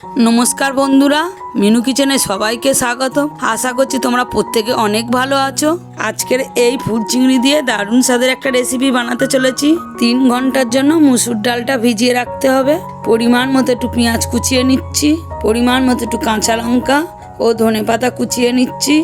নমস্কার বন্ধুরা, মিনু কিচেনে সবাইকে স্বাগত। আশা করছি তোমরা প্রত্যেকে অনেক ভালো আছো। আজকের এই ফুল চিংড়ি দিয়ে দারুণ স্বাদের একটা রেসিপি বানাতে চলেছি। 3 ঘন্টার জন্য মুসুর ডালটা ভিজিয়ে রাখতে হবে। পরিমাণ মতো একটু পেঁয়াজ কুচিয়ে নিচ্ছি, পরিমাণ মতো একটু কাঁচা লঙ্কা ও ধনেপাতা কুচিয়ে নিচ্ছি।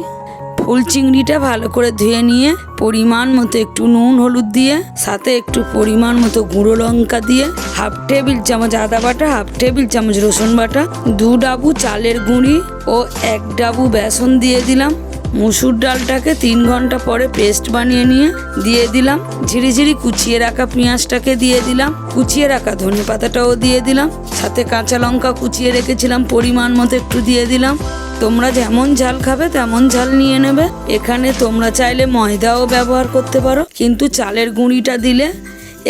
ফুল চিংড়িটা ভালো করে ধুয়ে নিয়ে পরিমাণ মতো একটু নুন হলুদ দিয়ে, সাথে একটু পরিমাণ মতো গুঁড়ো লঙ্কা দিয়ে, হাফ টেবিল চামচ আদা বাটা, হাফ টেবিল চামচ রসুন বাটা, 2 ডাবু চালের গুঁড়ি ও 1 ডাবু বেসন দিয়ে দিলাম। মুসুর ডালটাকে 3 ঘন্টা পরে পেস্ট বানিয়ে নিয়ে দিয়ে দিলাম। ঝিরিঝিরি কুচিয়ে রাখা পেঁয়াজটাকে দিয়ে দিলাম, কুচিয়ে রাখা ধনে পাতাটাও দিয়ে দিলাম, সাথে কাঁচা লঙ্কা কুচিয়ে রেখেছিলাম পরিমাণ মতো একটু দিয়ে দিলাম। তোমরা যেমন ঝাল খাবে তেমন ঝাল নিয়ে নেবে। এখানে তোমরা চাইলে ময়দাও ব্যবহার করতে পারো, কিন্তু চালের গুঁড়িটা দিলে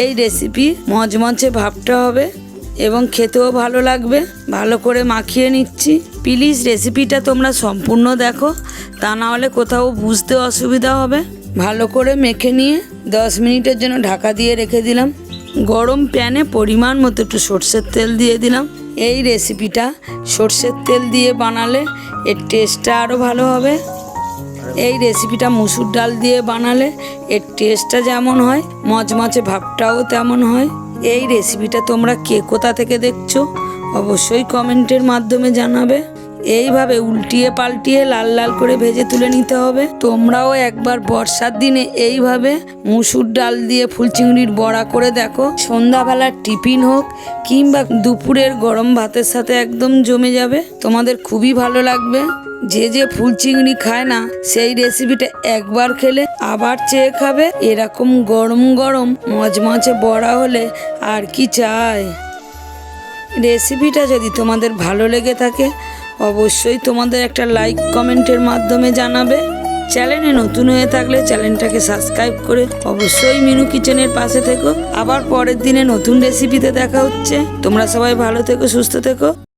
এই রেসিপি মচমচে ভাবটা হবে এবং খেতেও ভালো লাগবে। ভালো করে মাখিয়ে নিচ্ছি। প্লিজ রেসিপিটা তোমরা সম্পূর্ণ দেখো, তা না হলে কোথাও বুঝতে অসুবিধা হবে। ভালো করে মেখে নিয়ে 10 মিনিটের জন্য ঢাকা দিয়ে রেখে দিলাম। গরম প্যানে পরিমাণ মতো একটু সর্ষের তেল দিয়ে দিলাম। এই রেসিপিটা সর্ষের তেল দিয়ে বানালে এর টেস্টটা আরও ভালো হবে। এই রেসিপিটা মুসুর ডাল দিয়ে বানালে এর টেস্টটা যেমন হয়, মচমচে ভাবটাও তেমন হয়। এই রেসিপিটা তোমরা কে কোথা থেকে দেখছো অবশ্যই কমেন্টের মাধ্যমে জানাবে। এইভাবে উল্টিয়ে পাল্টিয়ে লাল লাল করে ভেজে তুলে নিতে হবে। তোমরাও একবার বর্ষার দিনে এইভাবে মুসুর ডাল দিয়ে ফুল চিংড়ির বড়া করে দেখো। সন্ধ্যাবেলার টিফিন হোক কিংবা দুপুরের গরম ভাতের সাথে একদম জমে যাবে, তোমাদের খুবই ভালো লাগবে। যে ফুল চিংড়ি খায় না সেই রেসিপিটা একবার খেলে আবার চেয়ে খাবে। এরকম গরম গরম মচমচে বড়া হলে আর কি চাই। রেসিপিটা যদি তোমাদের ভালো লেগে থাকে অবশ্যই তোমাদের একটা লাইক কমেন্টের মাধ্যমে জানাবে। চ্যানেলে নতুন হয়ে থাকলে চ্যানেলটাকে সাবস্ক্রাইব করে অবশ্যই মিনু কিচেনের পাশে থেকো। আবার পরের দিনে নতুন রেসিপিতে দেখা হচ্ছে। তোমরা সবাই ভালো থেকো, সুস্থ থেকো।